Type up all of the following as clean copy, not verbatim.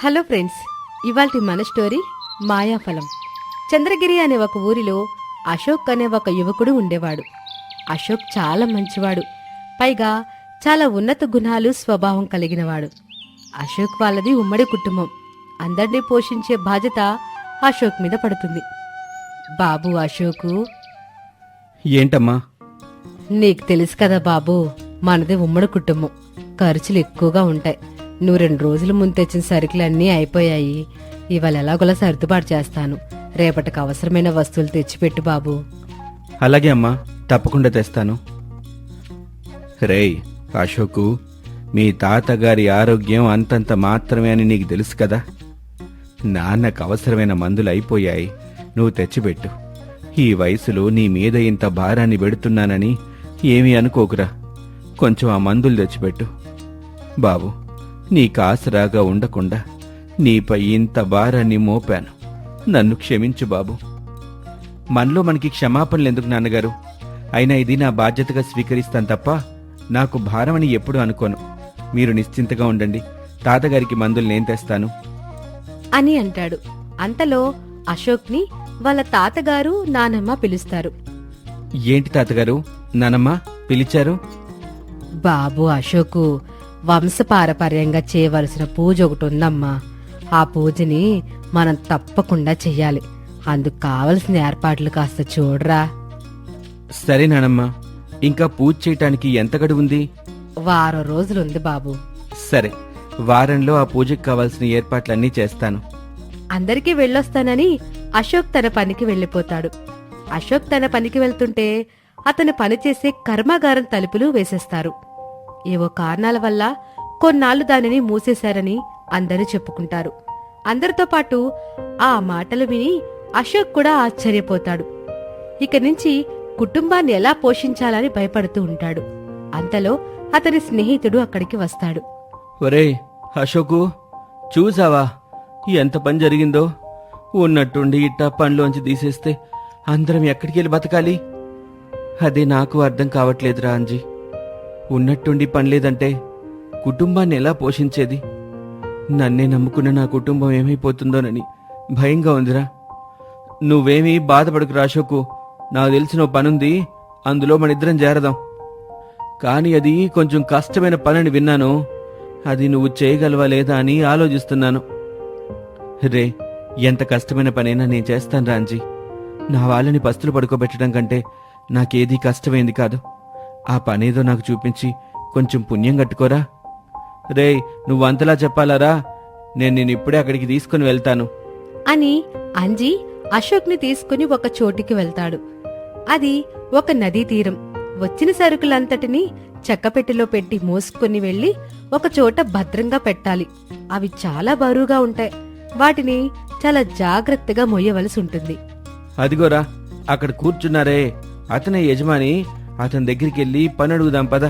Hello friends, ఇవాల్టి మన story మాయాఫలం. Chandragiri అనే ఒక ఊరిలో అశోక్ అనే ఒక యువకుడు ఉండేవాడు. అశోక్ చాలా మంచివాడు, పైగా చాలా ఉన్నత గుణాలు, స్వభావం కలిగినవాడు. అశోక్ వాళ్ళది ఉమ్మడి కుటుంబం. అందర్నీ పోషించే బాధ్యత అశోక్ మీద పడుతుంది. బాబు అశోకు, ఏంటమ్మా? నీకు తెలుసు కదా బాబు, మనది ఉమ్మడి కుటుంబం. ఖర్చులు ఎక్కువగా ఉంటాయి. నువ్వు 2 రోజుల ముందు తెచ్చిన సరుకులన్నీ అయిపోయాయి. ఇవాళ ఎలాగోలా సర్దుబాటు చేస్తాను. రేపటికి అవసరమైన వస్తువులు తెచ్చిపెట్టు బాబు. అలాగే అమ్మా, తప్పకుండా తెస్తాను. రేయ్ అశోకు, మీ తాతగారి ఆరోగ్యం అంతంత మాత్రమే అని నీకు తెలుసు కదా. నాన్నకు అవసరమైన మందులు అయిపోయాయి, నువ్వు తెచ్చిపెట్టు. ఈ వయసులో నీ మీద ఇంత భారాన్ని పెడుతున్నానని ఏమీ అనుకోకురా. కొంచెం ఆ మందులు తెచ్చిపెట్టు బాబు. నీకు ఆసరాగా ఉండకుండా నీపై ఇంత భారాన్ని మోపాను, నన్ను క్షమించు బాబు. మనలో మనకి క్షమాపణలు ఎందుకు నాన్నగారు? అయినా ఇది నా బాధ్యతగా స్వీకరిస్తాను తప్ప నాకు భారమని ఎప్పుడూ అనుకోను. మీరు నిశ్చింతగా ఉండండి, తాతగారికి మందులు నేను తెస్తాను అని అంటాడు. అంతలో అశోక్ని వాళ్ళ తాతగారు, నానమ్మ పిలుస్తారు. ఏంటి తాతగారు, నానమ్మ పిలిచారు? బాబు అశోకు, వంశపారపర్యంగా చేయవలసిన పూజ ఒకటి ఉందమ్మా. ఆ పూజని మనం తప్పకుండా చెయ్యాలి. అందుకు కావలసిన ఏర్పాట్లు కాస్త చూడరా. సరే నానమ్మ, ఇంకా పూజ చేయటానికి ఎంత గడువు ఉంది? వారం రోజులుంది బాబు. సరే, వారంలో ఆ పూజకు కావాల్సిన ఏర్పాట్లన్నీ చేస్తాను. అందరికీ వెళ్ళొస్తానని అశోక్ తన పనికి వెళ్ళిపోతాడు. అశోక్ తన పనికి వెళ్తుంటే అతను పనిచేసే కర్మాగారం తలుపులు వేసేస్తారు. ఏవో కారణాల వల్ల కొన్నాళ్లు దానిని మూసేశారని అందరూ చెప్పుకుంటారు. అందరితో పాటు ఆ మాటలు విని అశోక్ కూడా ఆశ్చర్యపోతాడు. ఇక నుంచి కుటుంబాన్ని ఎలా పోషించాలని భయపడుతూ ఉంటాడు. అంతలో అతని స్నేహితుడు అక్కడికి వస్తాడు. ఒరేయ్ అశోకు, చూసావా ఎంత పని జరిగిందో? ఉన్నట్టుండి ఇట్టా పనిలోంచి తీసేస్తే అందరం ఎక్కడికి వెళ్ళి బతకాలి? అదే నాకు అర్థం కావట్లేదురా అంజీ. ఉన్నట్టుండి పనిలేదంటే కుటుంబాన్ని ఎలా పోషించేది? నన్నే నమ్ముకున్న నా కుటుంబం ఏమైపోతుందోనని భయంగా ఉందిరా. నువ్వేమీ బాధపడకురా అశోకు, నాకు తెలిసిన పనుంది, అందులో మనిద్దరం చేరదాం. కాని అది కొంచెం కష్టమైన పనని విన్నాను. అది నువ్వు చేయగలవా లేదా అని ఆలోచిస్తున్నాను. రే, ఎంత కష్టమైన పనైనా నేను చేస్తాను రాంజీ. నా వాళ్ళని పస్తులు పడుకోబెట్టడం కంటే నాకేదీ కష్టమైంది కాదు. ఆ పనేదో నాకు చూపించి కొంచెం పుణ్యం కట్టుకోరా. రే, నువ్వంతలా చెప్పాలరా? నేను ఇప్పుడే అక్కడికి తీసుకుని వెళ్తాను అని అంజీ అశోక్ని తీసుకుని ఒక చోటికి వెళ్తాడు. అది ఒక నదీ తీరం. వచ్చిన సరుకులంతటినీ చెక్కపెట్టెలో పెట్టి మోసుకుని వెళ్లి ఒక చోట భద్రంగా పెట్టాలి. అవి చాలా బరువుగా ఉంటాయి. వాటిని చాలా జాగ్రత్తగా మొయ్యవలసి ఉంటుంది. అదిగోరా, అక్కడ కూర్చున్నారే, అతనే యజమాని. అతని దగ్గరికి వెళ్ళి పని అడుగుదాం పద.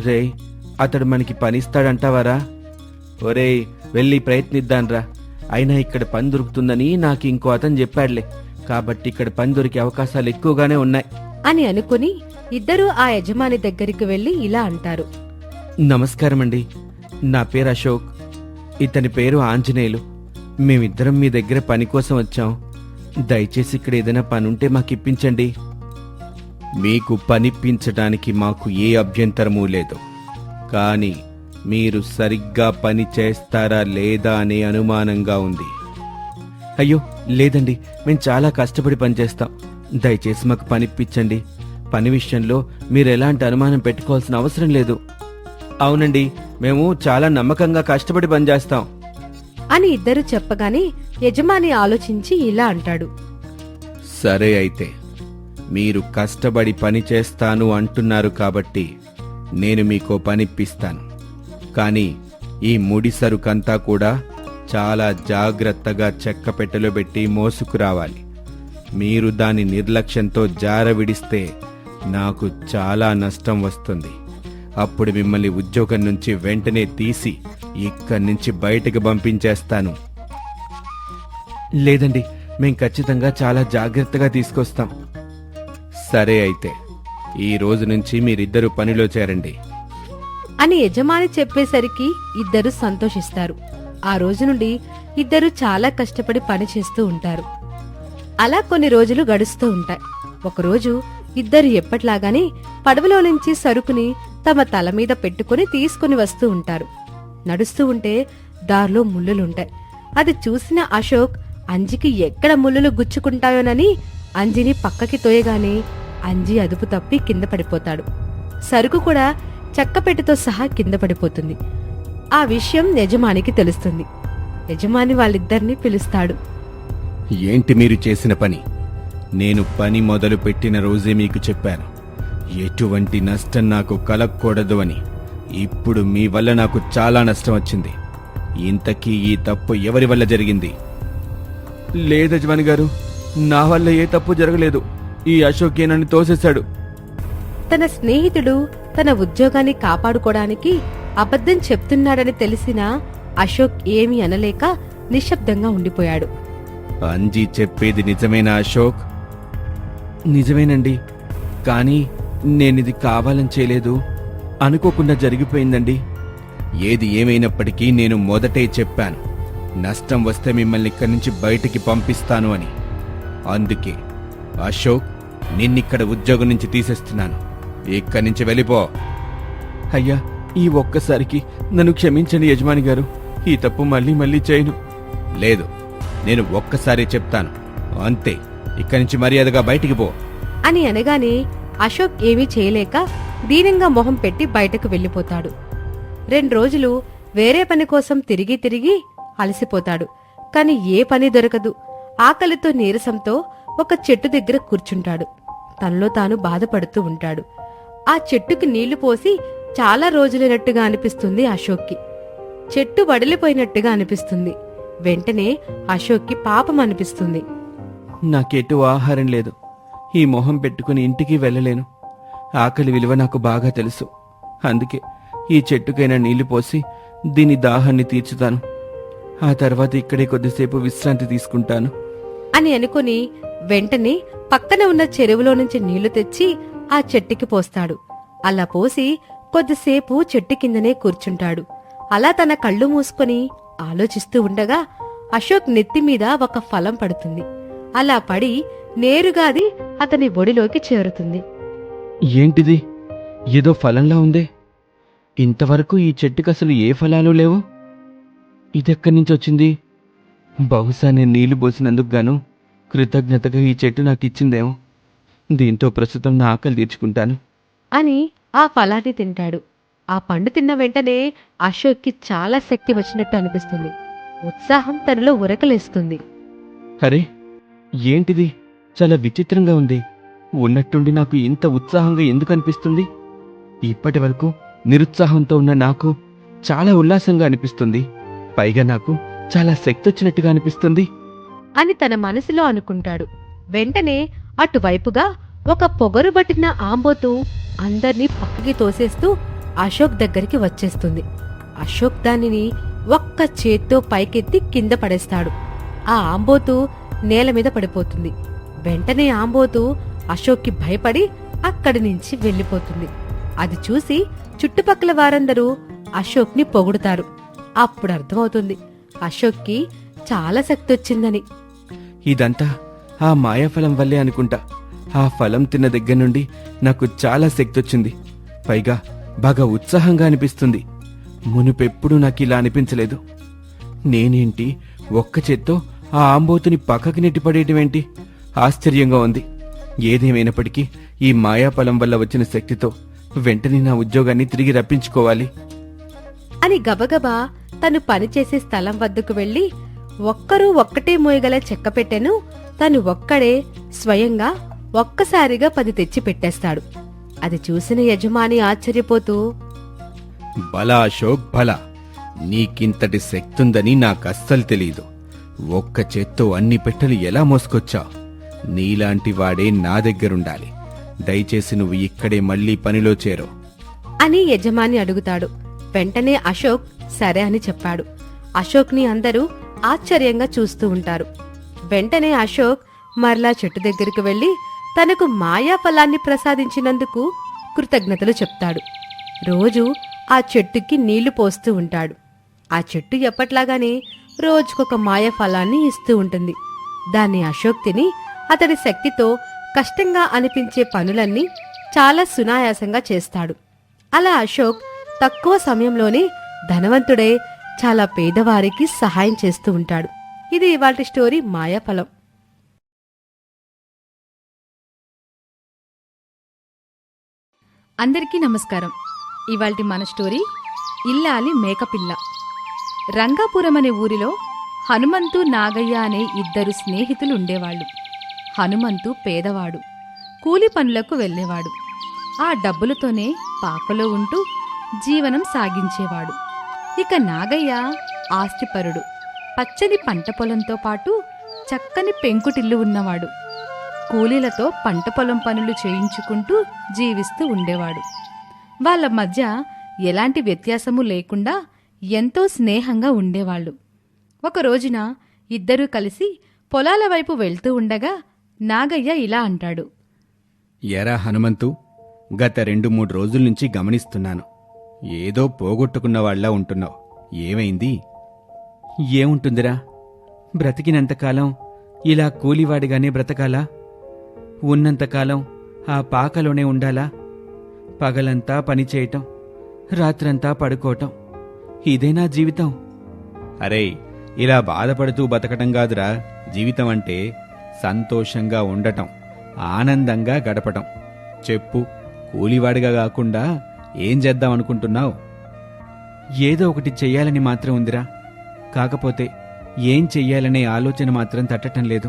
రే, అతడు మనకి పనిస్తాడంటావారా? ఒరేయ్, వెళ్ళి ప్రయత్నిద్దాన్రా. అయినా ఇక్కడ పని దొరుకుతుందని నాకు ఇంకో అతను చెప్పాడులే, కాబట్టి ఇక్కడ పని దొరికే అవకాశాలు ఎక్కువగానే ఉన్నాయి అని అనుకుని ఇద్దరూ ఆ యజమాని దగ్గరికి వెళ్లి ఇలా అంటారు. నమస్కారమండి, నా పేరు అశోక్, ఇతని పేరు ఆంజనేయులు. మేమిద్దరం మీ దగ్గర పని కోసం వచ్చాం. దయచేసి ఇక్కడ ఏదైనా పనుంటే మాకిప్పించండి. మీకు పనిప్పించడానికి మాకు ఏ అభ్యంతరమూ లేదు, కానీ మీరు సరిగ్గా పని చేస్తారా లేదా అనే అనుమానంగా ఉంది. అయ్యో లేదండి, మేము చాలా కష్టపడి పనిచేస్తాం. దయచేసి మాకు పనిప్పించండి. పని విషయంలో మీరు ఎలాంటి అనుమానం పెట్టుకోవాల్సిన అవసరం లేదు. అవునండి, మేము చాలా నమ్మకంగా కష్టపడి పనిచేస్తాం అని ఇద్దరు చెప్పగానే యజమాని ఆలోచించి ఇలా అంటాడు. సరే, అయితే మీరు కష్టపడి పని చేస్తాను అంటున్నారు కాబట్టి నేను మీకో పనిప్పిస్తాను. కానీ ఈ ముడి సరుకంతా కూడా చాలా జాగ్రత్తగా చెక్కపెట్టెలో పెట్టి మోసుకురావాలి. మీరు దాని నిర్లక్ష్యంతో జార విడిస్తే నాకు చాలా నష్టం వస్తుంది. అప్పుడు మిమ్మల్ని ఉద్యోగం నుంచి వెంటనే తీసి ఇక్కడి నుంచి బయటకు పంపించేస్తాను. లేదండి, మేం ఖచ్చితంగా చాలా జాగ్రత్తగా తీసుకొస్తాం. సరే, అయితే ఈ రోజు నుంచి మీరిద్దరూ పనిలో చేరండి అని యజమాని చెప్పేసరికి ఇద్దరు సంతోషిస్తారు. ఆ రోజు నుండి ఇద్దరు చాలా కష్టపడి పని చేస్తూ ఉంటారు. అలా కొన్ని రోజులు గడుస్తూ ఉంటాయి. ఒకరోజు ఇద్దరు ఎప్పట్లాగానే పడవలో నుంచి సరుకుని తమ తల మీద పెట్టుకుని తీసుకుని వస్తూ ఉంటారు. నడుస్తూ ఉంటే దారిలో ముళ్ళులుంటాయి. అది చూసిన అశోక్ అంజికి ఎక్కడ ముళ్ళులు గుచ్చుకుంటాయోనని అంజిని పక్కకి తోయగానే అంజి అదుపు తప్పి కింద పడిపోతాడు. సరుకు కూడా చెక్కపెట్టెతో సహా కింద పడిపోతుంది. ఆ విషయం యజమానికి తెలుస్తుంది. యజమాని వాళ్ళిద్దరినీ పిలుస్తాడు. ఏంటి మీరు చేసిన పని? నేను పని మొదలు పెట్టిన రోజే మీకు చెప్పాను, ఎటువంటి నష్టం నాకు కలగకూడదు అని. ఇప్పుడు మీ వల్ల నాకు చాలా నష్టం వచ్చింది. ఇంతకీ ఈ తప్పు ఎవరి వల్ల జరిగింది? లేదు యజమాని గారు, నా వల్ల ఏ తప్పు జరగలేదు. ఈ అశోకే నన్ను తోసేశాడు. తన స్నేహితుడు తన ఉద్యోగాన్ని కాపాడుకోవడానికి అబద్ధం చెప్తున్నాడని తెలిసిన అశోక్ ఏమీ అనలేక నిశ్శబ్దంగా ఉండిపోయాడు. అంజీ చెప్పేది నిజమేనా అశోక్? నిజమేనండి, కానీ నేనిది కావాలని చేయలేదు, అనుకోకుండా జరిగిపోయిందండి. ఏది ఏమైనప్పటికీ నేను మొదటే చెప్పాను, నష్టం వస్తే మిమ్మల్ని ఇక్కడి నుంచి బయటికి పంపిస్తాను అని. అందుకే అశోక్, నిన్నిక్కడ ఉద్యోగం నుంచి తీసేస్తున్నాను. ఇక్కడి నుంచి వెళ్ళిపో. అయ్యా, ఈ ఒక్కసారికి నన్ను క్షమించండి యజమాని గారు. ఈ తప్పు మళ్ళీ మళ్ళీ చేయను. లేదు, నేను ఒక్కసారి చెప్తాను అంతే. ఇక్కడి నుంచి మర్యాదగా బయటికి పో అని అనగానే అశోక్ ఏమీ చేయలేక దీనంగా మొహం పెట్టి బయటకు వెళ్ళిపోతాడు. 2 రోజులు వేరే పని కోసం తిరిగి తిరిగి అలసిపోతాడు. కాని ఏ పని దొరకదు. ఆకలితో నీరసంతో ఒక చెట్టు దగ్గర కూర్చుంటాడు. తనలో తాను బాధపడుతూ ఉంటాడు. ఆ చెట్టుకి నీళ్లు పోసి చాలా రోజులైనట్టుగా అనిపిస్తుంది అశోక్కి. చెట్టు వడిలిపోయినట్టుగా అనిపిస్తుంది. వెంటనే అశోక్కి పాపం అనిపిస్తుంది. నాకెటు ఆహారం లేదు. ఈ మొహం పెట్టుకుని ఇంటికి వెళ్ళలేను. ఆకలి విలువ నాకు బాగా తెలుసు. అందుకే ఈ చెట్టుకైనా నీళ్లు పోసి దీని దాహాన్ని తీర్చుతాను. ఆ తర్వాత ఇక్కడే కొద్దిసేపు విశ్రాంతి తీసుకుంటాను అని అనుకుని వెంటనే పక్కన ఉన్న చెరువులో నుంచి నీళ్లు తెచ్చి ఆ చెట్టుకి పోస్తాడు. అలా పోసి కొద్దిసేపు చెట్టు కిందనే కూర్చుంటాడు. అలా తన కళ్ళు మూసుకొని ఆలోచిస్తూ ఉండగా అశోక్ నెత్తి మీద ఒక ఫలం పడుతుంది. అలా పడి నేరుగా అది అతని ఒడిలోకి చేరుతుంది. ఏంటిది? ఏదో ఫలంలా ఉందే. ఇంతవరకు ఈ చెట్టుకి అసలు ఏ ఫలాలు లేవు. ఇదెక్కడి నుంచి వచ్చింది? బహుశా నేను నీళ్లు పోసినందుకు గాను కృతజ్ఞతగా ఈ చెట్టు నాకు ఇచ్చిందేమో. దీంతో ప్రస్తుతం నా ఆకలి తీర్చుకుంటాను అని ఆ ఫలాన్ని తింటాడు. ఆ పండు తిన్న వెంటనే అశోక్కి చాలా శక్తి వచ్చినట్టు అనిపిస్తుంది. ఉత్సాహం తనలో ఉరకలేస్తుంది. అరే, ఏంటిది? చాలా విచిత్రంగా ఉంది. ఉన్నట్టుండి నాకు ఇంత ఉత్సాహంగా ఎందుకు అనిపిస్తుంది? ఇప్పటి వరకు నిరుత్సాహంతో ఉన్న నాకు చాలా ఉల్లాసంగా అనిపిస్తుంది. పైగా నాకు చాలా శక్తి వచ్చినట్టుగా అనిపిస్తుంది అని తన మనసులో అనుకుంటాడు. వెంటనే అటువైపుగా ఒక పొగరుబట్టిన ఆంబోతు అందర్నీ పక్కకి తోసేస్తూ అశోక్ దగ్గరికి వచ్చేస్తుంది. అశోక్ దానిని ఒక్క చేత్తో పైకెత్తి కింద పడేస్తాడు. ఆ ఆంబోతు నేల మీద పడిపోతుంది. వెంటనే ఆంబోతు అశోక్కి భయపడి అక్కడి నుంచి వెళ్ళిపోతుంది. అది చూసి చుట్టుపక్కల వారందరూ అశోక్ని పొగుడుతారు. అప్పుడు అర్థమవుతుంది అశోక్కి చాలా శక్తి వచ్చిందని. ఇదంతా ఆ మాయాఫలం వల్లే అనుకుంటా. ఆ ఫలం తిన్న దగ్గర నుండి నాకు చాలా శక్తి వచ్చింది. పైగా బాగా ఉత్సాహంగా అనిపిస్తుంది. మునుపెప్పుడూ నాకు ఇలా అనిపించలేదు. నేనేంటి ఒక్క చేత్తో ఆ ఆంబోతుని పక్కకి నెట్టిపడేయటమేంటి? ఆశ్చర్యంగా ఉంది. ఏదేమైనప్పటికీ ఈ మాయాఫలం వల్ల వచ్చిన శక్తితో వెంటనే నా ఉద్యోగాన్ని తిరిగి రప్పించుకోవాలి అని గబగబా తను పనిచేసే స్థలం వద్దకు వెళ్లి ఒక్కరూ ఒక్కటే మోయగల చెక్కపెట్టెను తను ఒక్కడే స్వయంగా ఒక్కసారిగా 10 తెచ్చి పెట్టేస్తాడు. అది చూసిన యజమాని ఆశ్చర్యపోతూ, బలా అశోక్ బలా, నీకింతటి శక్తుందని నాకస్సలు తెలీదు. ఒక్క చేత్తో అన్ని పెట్టెలు ఎలా మోసుకొచ్చావు? నీలాంటి వాడే నా దగ్గరుండాలి. దయచేసి నువ్వు ఇక్కడే మళ్ళీ పనిలో చేరు అని యజమాని అడుగుతాడు. వెంటనే అశోక్ సరే అని చెప్పాడు. అశోక్ని అందరూ ఆశ్చర్యంగా చూస్తూ ఉంటారు. వెంటనే అశోక్ మరలా చెట్టు దగ్గరికి వెళ్లి తనకు మాయా ఫలాన్ని ప్రసాదించినందుకు కృతజ్ఞతలు చెప్తాడు. రోజు ఆ చెట్టుకి నీళ్లు పోస్తూ ఉంటాడు. ఆ చెట్టు ఎప్పట్లాగానే రోజుకొక మాయ ఫలాన్ని ఇస్తూ ఉంటుంది. దాన్ని అశోక్ తిని అతడి శక్తితో కష్టంగా అనిపించే పనులన్నీ చాలా సునాయాసంగా చేస్తాడు. అలా అశోక్ తక్కువ సమయంలోనే ధనవంతుడై చాలా పేదవారికి సహాయం చేస్తూ ఉంటాడు. ఇది ఇవాల్టి స్టోరీ మాయాఫలం. అందరికీ నమస్కారం. ఇవాల్టి మన స్టోరీ ఇల్లాలి మేకపిల్ల. రంగాపురం అనే ఊరిలో హనుమంతు, నాగయ్య అనే ఇద్దరు స్నేహితులు ఉండేవాళ్ళు. హనుమంతు పేదవాడు, కూలి పనులకు వెళ్ళేవాడు. ఆ డబ్బులతోనే పాకలో ఉంటూ జీవనం సాగించేవాడు. ఇక నాగయ్య ఆస్తిపరుడు, పచ్చని పంట పొలంతో పాటు చక్కని పెంకుటిల్లు ఉన్నవాడు. కూలీలతో పంట పొలం పనులు చేయించుకుంటూ జీవిస్తూ ఉండేవాడు. వాళ్ళ మధ్య ఎలాంటి వ్యత్యాసము లేకుండా ఎంతో స్నేహంగా ఉండేవాళ్ళు. ఒక రోజున ఇద్దరూ కలిసి పొలాల వైపు వెళ్తూ ఉండగా నాగయ్య ఇలా అంటాడు. ఎరా హనుమంతు, గత 2-3 రోజుల నుంచి గమనిస్తున్నాను. ఏదో పోగొట్టుకున్న వాళ్ళ ఉంటున్నావు. ఏమైంది? ఏముంటుందిరా, బ్రతికినంతకాలం ఇలా కూలివాడిగానే బ్రతకాలా? ఉన్నంతకాలం ఆ పాకలోనే ఉండాలా? పగలంతా పనిచేయటం, రాత్రంతా పడుకోవటం, ఇదేనా జీవితం? అరే, ఇలా బాధపడుతూ బతకటం కాదురా జీవితం అంటే. సంతోషంగా ఉండటం, ఆనందంగా గడపటం. చెప్పు, కూలివాడిగా కాకుండా ఏం చేద్దామనుకుంటున్నావు? ఏదో ఒకటి చెయ్యాలని మాత్రం ఉందిరా. కాకపోతే ఏం చెయ్యాలనే ఆలోచన మాత్రం తట్టటం లేదు.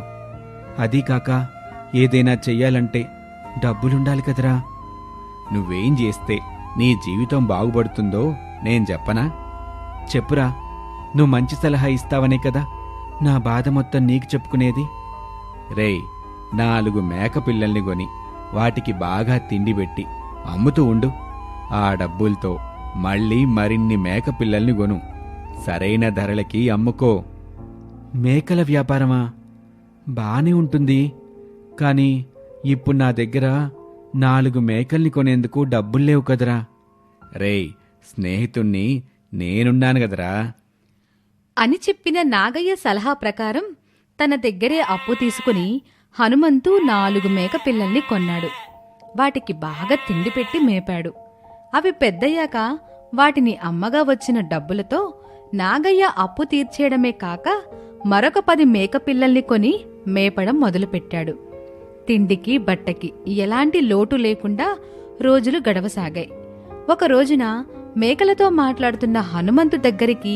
అదీ కాక ఏదైనా చెయ్యాలంటే డబ్బులుండాలి కదరా. నువ్వేం చేస్తే నీ జీవితం బాగుపడుతుందో నేను చెప్పనా? చెప్పురా, నువ్వు మంచి సలహా ఇస్తావనే కదా నా బాధ మొత్తం నీకు చెప్పుకునేది. రేయ్, 4 మేక పిల్లల్ని కొని వాటికి బాగా తిండి పెట్టి అమ్ముతూ ఉండు. ఆ డబ్బులతో మళ్ళీ మరిన్ని మేక పిల్లల్ని కొను. సరైన ధరలకి అమ్ముకో. మేకల వ్యాపారమా? బానే ఉంటుంది, కానీ ఇప్పుడు నా దగ్గర 4 మేకల్ని కొనేందుకు డబ్బుల్లేవు కదరా. రేయ్, స్నేహితుణ్ణి నేనున్నాను గదరా. అని చెప్పిన నాగయ్య సలహా ప్రకారం తన దగ్గరే అప్పు తీసుకుని హనుమంతు 4 మేక పిల్లల్ని కొన్నాడు. వాటికి బాగా తిండి పెట్టి మేపాడు. అవి పెద్దయ్యాక వాటిని అమ్మగా వచ్చిన డబ్బులతో నాగయ్య అప్పు తీర్చేయడమే కాక మరొక 10 మేక పిల్లల్ని కొని మేపడం మొదలుపెట్టాడు. తిండికి బట్టకి ఎలాంటి లోటు లేకుండా రోజులు గడవసాగాయి. ఒక రోజున మేకలతో మాట్లాడుతున్న హనుమంతు దగ్గరికి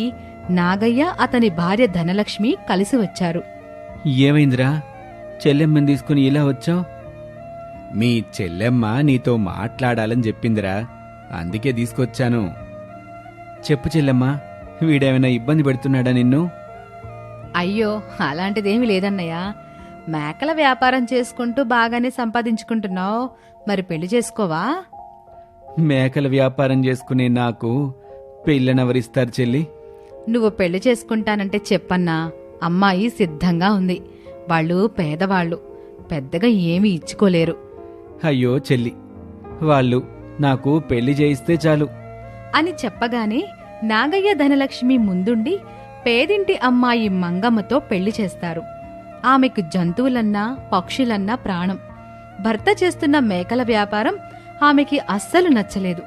నాగయ్య, అతని భార్య ధనలక్ష్మి కలిసి వచ్చారు. ఏమైందిరా, చెల్లెమ్మని తీసుకుని ఇలా వచ్చావు? మీ చెల్లెమ్మ నీతో మాట్లాడాలని చెప్పిందిరా, అందుకే తీసుకొచ్చాను. చెప్పు చెల్లెమ్మా, వీడేమైనా ఇబ్బంది పెడుతున్నాడా నిన్ను? అయ్యో, అలాంటిదేమీ లేదన్నయ్య. మేకల వ్యాపారం చేసుకుంటూ బాగానే సంపాదించుకుంటున్నావు, మరి పెళ్లి చేసుకోవా? మేకల వ్యాపారం చేసుకునే నాకు పెళ్ళనెవరిస్తారు చెల్లి? నువ్వు పెళ్లి చేసుకుంటానంటే చెప్పన్నా, అమ్మాయి సిద్ధంగా ఉంది. వాళ్ళు పేదవాళ్ళు, పెద్దగా ఏమీ ఇచ్చుకోలేరు. అయ్యో చెల్లి, వాళ్ళు నాకు పెళ్లి చేయిస్తే చాలు అని చెప్పగానే నాగయ్య ధనలక్ష్మి ముందుండి పేదింటి అమ్మాయి మంగమ్మతో పెళ్లి చేస్తారు. ఆమెకు జంతువులన్నా పక్షులన్నా ప్రాణం. భర్త చేస్తున్న మేకల వ్యాపారం ఆమెకి అస్సలు నచ్చలేదు.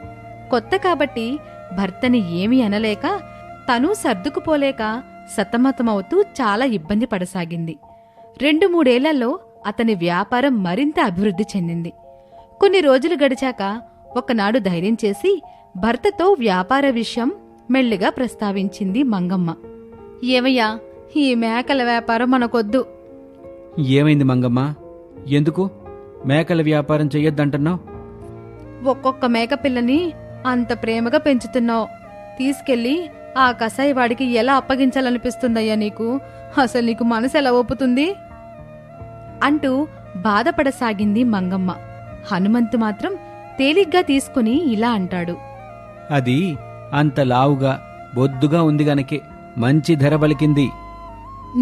కొత్త కాబట్టి భర్తని ఏమీ అనలేక తను సర్దుకుపోలేక సతమతమవుతూ చాలా ఇబ్బంది పడసాగింది. 2-3 ఏళ్లలో అతని వ్యాపారం మరింత అభివృద్ధి చెందింది. కొన్ని రోజులు గడిచాక ఒకనాడు ధైర్యం చేసి భర్తతో వ్యాపార విషయం మెల్లిగా ప్రస్తావించింది మంగమ్మ. ఏవయ్యా, ఈ మేకల వ్యాపారం మనకొద్దు. ఏమైంది మంగమ్మ? ఎందుకు మేకల వ్యాపారం చెయ్యొద్దంటున్నావు? ఒక్కొక్క మేకపిల్లని అంత ప్రేమగా పెంచుతున్నావు. తీసుకెళ్లి ఆ కసాయివాడికి ఎలా అప్పగించాలనిపిస్తుందయ్యా నీకు? అసలు నీకు మనసు ఎలా ఒప్పుతుంది? అంటూ బాధపడసాగింది మంగమ్మ. హనుమంతు మాత్రం తేలిగ్గా తీసుకుని ఇలా అంటాడు. అది అంత లావుగా బొద్దుగా ఉంది గనకే మంచి ధర పలికింది.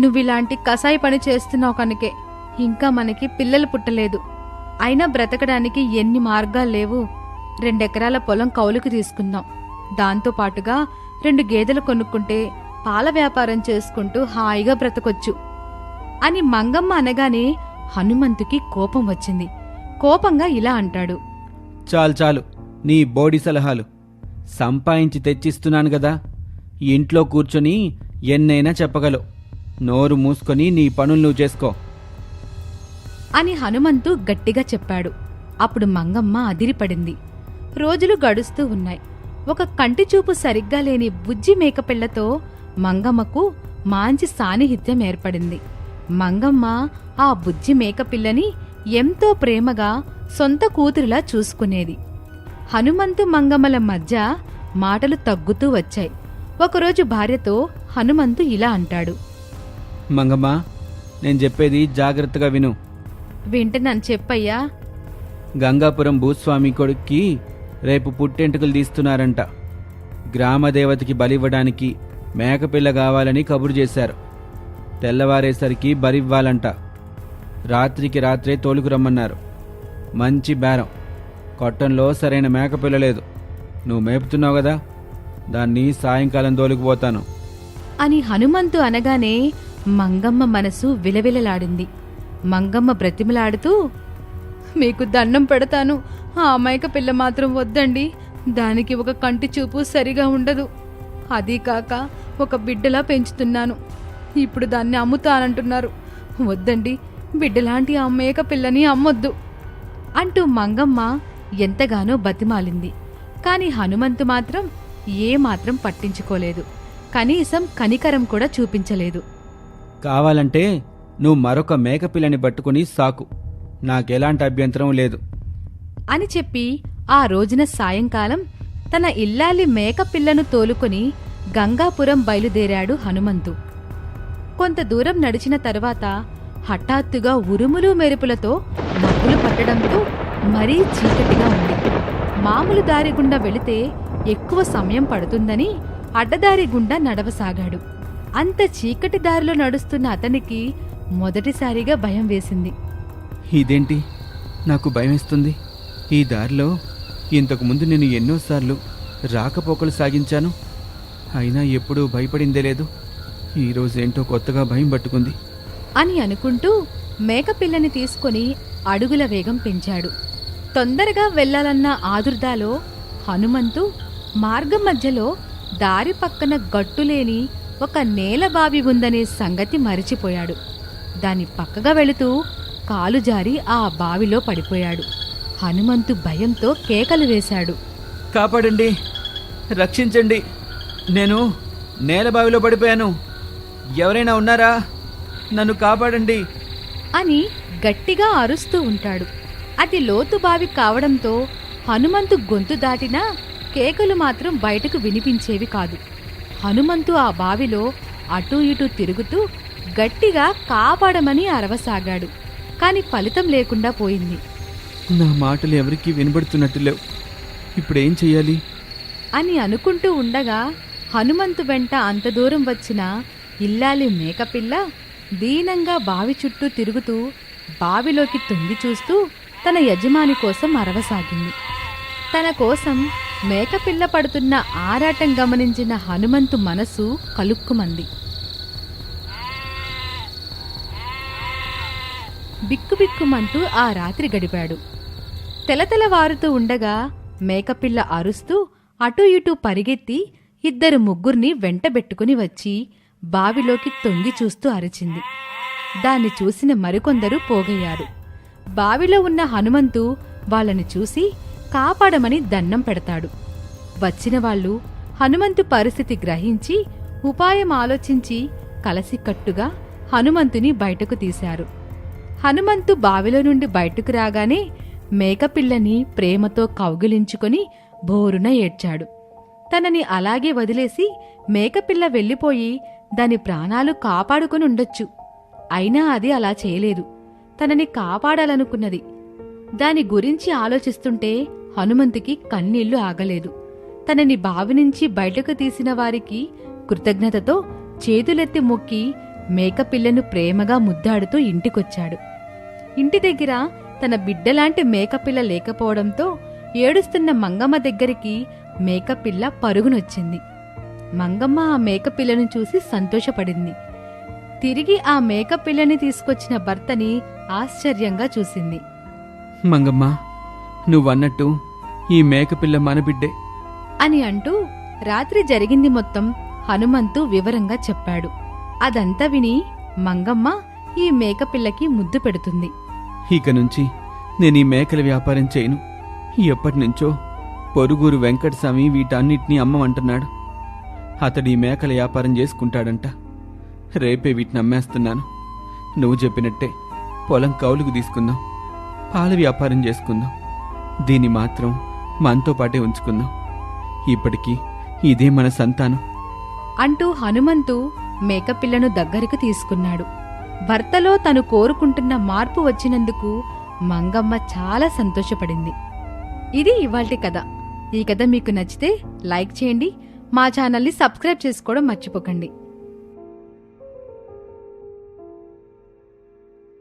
నువ్విలాంటి కసాయి పని చేస్తున్నావు కనుకే ఇంకా మనకి పిల్లలు పుట్టలేదు. అయినా బ్రతకడానికి ఎన్ని మార్గాలు లేవు. 2 ఎకరాల పొలం కౌలుకు తీసుకుందాం. దాంతో పాటుగా 2 గేదెలు కొనుక్కుంటే పాల వ్యాపారం చేసుకుంటూ హాయిగా బ్రతకొచ్చు అని మంగమ్మ అనగానే హనుమంతుకి కోపం వచ్చింది. కోపంగా ఇలా అంటాడు. చాలు చాలు నీ బోడి సలహాలు. సంపాదించి తెచ్చిస్తున్నాను గదా, ఇంట్లో కూర్చొని ఎన్నైనా చెప్పగలవు. నోరు మూసుకొని నీ పనులు నువ్వు చేసుకో అని హనుమంతు గట్టిగా చెప్పాడు. అప్పుడు మంగమ్మ అదిరిపడింది. రోజులు గడుస్తూ ఉన్నాయి. ఒక కంటి చూపు సరిగ్గా లేని బుజ్జి మేకపిల్లతో మంగమ్మకు మంచి సాన్నిహిత్యం ఏర్పడింది. మంగమ్మ ఆ బుజ్జి మేకపిల్లని ఎంతో ప్రేమగా సొంత కూతురులా చూసుకునేది. హనుమంతు మంగమ్మల మధ్య మాటలు తగ్గుతూ వచ్చాయి. ఒకరోజు భార్యతో హనుమంతు ఇలా అంటాడు. మంగమ్మ, నేను చెప్పేది జాగ్రత్తగా విను. వింటున్నాను, చెప్పయ్యా. గంగాపురం భూస్వామి కొడుక్కి రేపు పుట్టెంటుకలు తీస్తున్నారంట. గ్రామదేవతకి బలివ్వడానికి మేకపిల్ల కావాలని కబురు చేశారు. తెల్లవారేసరికి బలివ్వాలంట. రాత్రికి రాత్రే తోలుకు రమ్మన్నారు. మంచి బేరం. కొట్టంలో సరైన మేకపిల్ల లేదు. నువ్వు మేపుతున్నావు కదా, దాన్ని సాయంకాలం తోలుకుపోతాను అని హనుమంతు అనగానే మంగమ్మ మనసు విలవిలలాడింది. మంగమ్మ బ్రతిమలాడుతూ, మీకు దండం పెడతాను, ఆ అమాయక పిల్ల మాత్రం వద్దండి. దానికి ఒక కంటి చూపు సరిగా ఉండదు. అదీ కాక ఒక బిడ్డలా పెంచుతున్నాను. ఇప్పుడు దాన్ని అమ్ముతానంటున్నారు. వద్దండి, బిడ్డలాంటి ఆ మేక పిల్లని అమ్మొద్దు అంటూ మంగమ్మ ఎంతగానో బతిమాలింది. కాని హనుమంతు మాత్రం ఏమాత్రం పట్టించుకోలేదు. కనీసం కనికరం కూడా చూపించలేదు. కావాలంటే నువ్వు మరొక మేకపిల్లని పట్టుకుని సాకు, నాకెలాంటి అభ్యంతరం లేదు అని చెప్పి ఆ రోజున సాయంకాలం తన ఇల్లాలి మేకపిల్లను తోలుకొని గంగాపురం బయలుదేరాడు హనుమంతు. కొంత దూరం నడిచిన తరువాత హఠాత్తుగా ఉరుములు మెరుపులతో మబ్బులు పట్టడంతో మరీ చీకటిగా ఉంది. మామూలు దారి గుండా వెళితే ఎక్కువ సమయం పడుతుందని అడ్డదారి గుండా నడవసాగాడు. అంత చీకటి దారిలో నడుస్తున్న అతనికి మొదటిసారిగా భయం వేసింది. ఇదేంటి, నాకు భయమేస్తుంది. ఈ దారిలో ఇంతకుముందు నేను ఎన్నోసార్లు రాకపోకలు సాగించాను, అయినా ఎప్పుడూ భయపడిందే లేదు. ఈరోజేంటో కొత్తగా భయం పట్టుకుంది అని అనుకుంటూ మేకపిల్లని తీసుకుని అడుగుల వేగం పెంచాడు. తొందరగా వెళ్లాలన్న ఆదుర్దాలో హనుమంతు మార్గం మధ్యలో దారి పక్కన గట్టులేని ఒక నేలబావి ఉందనే సంగతి మరిచిపోయాడు. దాని పక్కగా వెళుతూ కాలు జారి ఆ బావిలో పడిపోయాడు. హనుమంతు భయంతో కేకలు వేశాడు. కాపాడండి, రక్షించండి, నేను నేలబావిలో పడిపోయాను. ఎవరైనా ఉన్నారా? నన్ను కాపాడండి అని గట్టిగా అరుస్తూ ఉంటాడు. అది లోతు బావి కావడంతో హనుమంతు గొంతు దాటినా కేకలు మాత్రం బయటకు వినిపించేవి కాదు. హనుమంతు ఆ బావిలో అటూ ఇటూ తిరుగుతూ గట్టిగా కాపాడమని అరవసాగాడు. కాని ఫలితం లేకుండా పోయింది. నా మాటలు ఎవరికీ వినబడుతున్నట్టు లేవు. ఇప్పుడేం చెయ్యాలి అని అనుకుంటూ ఉండగా హనుమంతు వెంట అంత దూరం వచ్చిన ఇల్లాలి మేకపిల్ల దీనంగా బావి చుట్టూ తిరుగుతూ బావిలోకి తొంగి చూస్తూ తన యజమాని కోసం అరవసాగింది. తన కోసం మేకపిల్ల పడుతున్న ఆరాటం గమనించిన హనుమంతు మనసు కలుక్కుమంది. బిక్కుబిక్కుమంటూ ఆ రాత్రి గడిపాడు. తెలతెలవారుతూ ఉండగా మేకపిల్ల అరుస్తూ అటూ ఇటూ పరిగెత్తి 2-3 వెంటబెట్టుకుని వచ్చి బావిలోకి తొంగి చూస్తూ అరిచింది. దాన్ని చూసిన మరికొందరు పోగయ్యారు. బావిలో ఉన్న హనుమంతు వాళ్ళని చూసి కాపాడమని దన్నం పెడతాడు. వచ్చిన వాళ్ళు హనుమంతు పరిస్థితి గ్రహించి ఉపాయం ఆలోచించి కలసికట్టుగా హనుమంతుని బయటకు తీశారు. హనుమంతు బావిలో నుండి బయటకు రాగానే మేకపిల్లని ప్రేమతో కౌగిలించుకొని బోరున ఏడ్చాడు. తనని అలాగే వదిలేసి మేకపిల్ల వెళ్ళిపోయి దాని ప్రాణాలు కాపాడుకుని ఉండొచ్చు. అయినా అది అలా చేయలేదు. తనని కాపాడాలనుకున్నది. దాని గురించి ఆలోచిస్తుంటే హనుమంతుకి కన్నీళ్లు ఆగలేదు. తనని బావి నుంచి బయటకు తీసిన వారికి కృతజ్ఞతతో చేతులెత్తి మొక్కి మేకపిల్లను ప్రేమగా ముద్దాడుతూ ఇంటికొచ్చాడు. ఇంటి దగ్గర తన బిడ్డలాంటి మేకపిల్ల లేకపోవడంతో ఏడుస్తున్న మంగమ్మ దగ్గరికి మేకపిల్ల పరుగునొచ్చింది. మంగమ్మ ఆ మేకపిల్లను చూసి సంతోషపడింది. తిరిగి ఆ మేకపిల్లని తీసుకొచ్చిన భర్తని ఆశ్చర్యంగా చూసింది. మంగమ్మ, నువ్వన్నట్టు ఈ మేకపిల్ల మన బిడ్డే. అని అంటూ రాత్రి జరిగింది మొత్తం హనుమంతు వివరంగా చెప్పాడు. అదంతా విని మంగమ్మ ఈ మేకపిల్లకి ముద్దు పెడుతుంది. ఇక నుంచి నేను ఈ మేకల వ్యాపారం చేయను. ఎప్పటినుంచో పొరుగురు వెంకటస్వామి వీటన్నిటినీ అమ్మమంటున్నాడు. అతడు ఈ మేకల వ్యాపారం చేసుకుంటాడంట. రేపే వీటిని అమ్మేస్తున్నాను. నువ్వు చెప్పినట్టే పొలం కౌలుకు తీసుకుందాం, పాల వ్యాపారం చేసుకుందాం. దీన్ని మాత్రం మనతో పాటే ఉంచుకుందాం. ఇప్పటికీ ఇదే మన సంతానం అంటూ హనుమంతు మేకపిల్లను దగ్గరకు తీసుకున్నాడు. భర్తలో తను కోరుకుంటున్న మార్పు వచ్చినందుకు మంగమ్మ చాలా సంతోషపడింది. ఇది ఇవాల్టి కథ. ఈ కథ మీకు నచ్చితే లైక్ చేయండి, మా ఛానల్ని సబ్స్క్రైబ్ చేసుకోవడం మర్చిపోకండి.